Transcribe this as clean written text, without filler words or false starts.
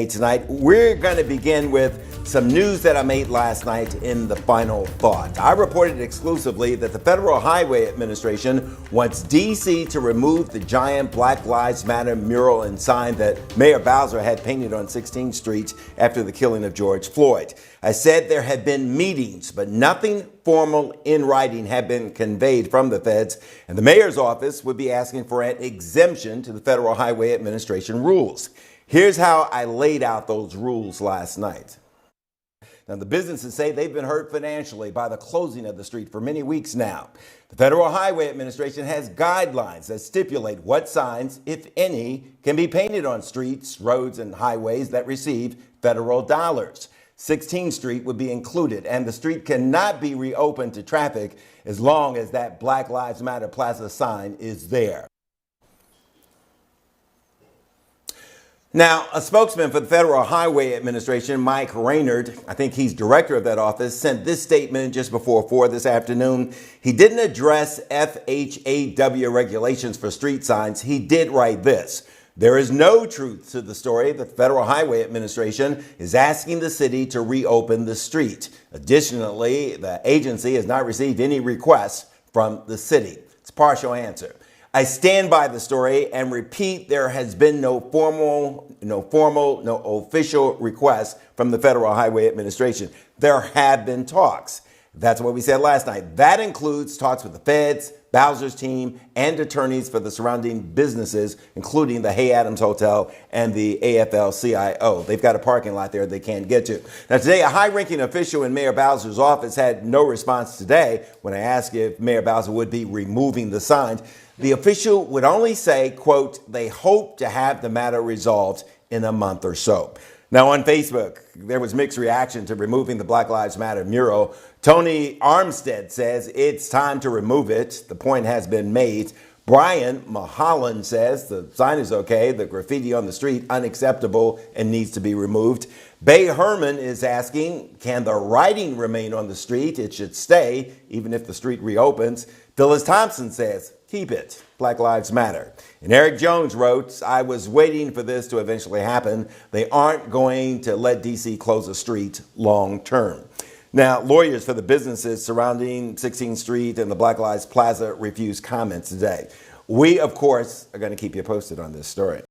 Tonight, we're going to begin with some news that I made last night in the final thought. I reported exclusively that the Federal Highway Administration wants D.C. to remove the giant Black Lives Matter mural and sign that Mayor Bowser had painted on 16th Street after the killing of George Floyd. I said there had been meetings, but nothing formal in writing had been conveyed from the feds, and the mayor's office would be asking for an exemption to the Federal Highway Administration rules. Here's how I laid out those rules last night. Now, the businesses say they've been hurt financially by the closing of the street for many weeks now. The Federal Highway Administration has guidelines that stipulate what signs, if any, can be painted on streets, roads, and highways that receive federal dollars. 16th Street would be included, and the street cannot be reopened to traffic as long as that Black Lives Matter Plaza sign is there. Now, a spokesman for the Federal Highway Administration, Mike Raynard, I think he's director of that office, sent this statement just before 4 this afternoon. He didn't address FHAW regulations for street signs. He did write this: there is no truth to the story that the Federal Highway Administration is asking the city to reopen the street. Additionally, the agency has not received any requests from the city. It's a partial answer. I stand by the story and repeat, there has been no official request from the Federal Highway Administration. There have been talks. That's what we said last night. That includes talks with the feds, Bowser's team, and attorneys for the surrounding businesses, including the Hay Adams Hotel and the AFL-CIO. They've got a parking lot there they can't get to. Now, today, a high-ranking official in Mayor Bowser's office had no response today when I asked if Mayor Bowser would be removing the signs. The official would only say, quote, they hope to have the matter resolved in a month or so. Now, on Facebook, there was mixed reaction to removing the Black Lives Matter mural. Tony Armstead says it's time to remove it. The point has been made. Brian Mulholland says the sign is okay. The graffiti on the street, unacceptable and needs to be removed. Bay Herman is asking, can the writing remain on the street? It should stay, even if the street reopens. Phyllis Thompson says, keep it. Black Lives Matter. And Eric Jones wrote, I was waiting for this to eventually happen. They aren't going to let D.C. close a street long term. Now, lawyers for the businesses surrounding 16th Street and the Black Lives Plaza refused comment today. We, of course, are going to keep you posted on this story.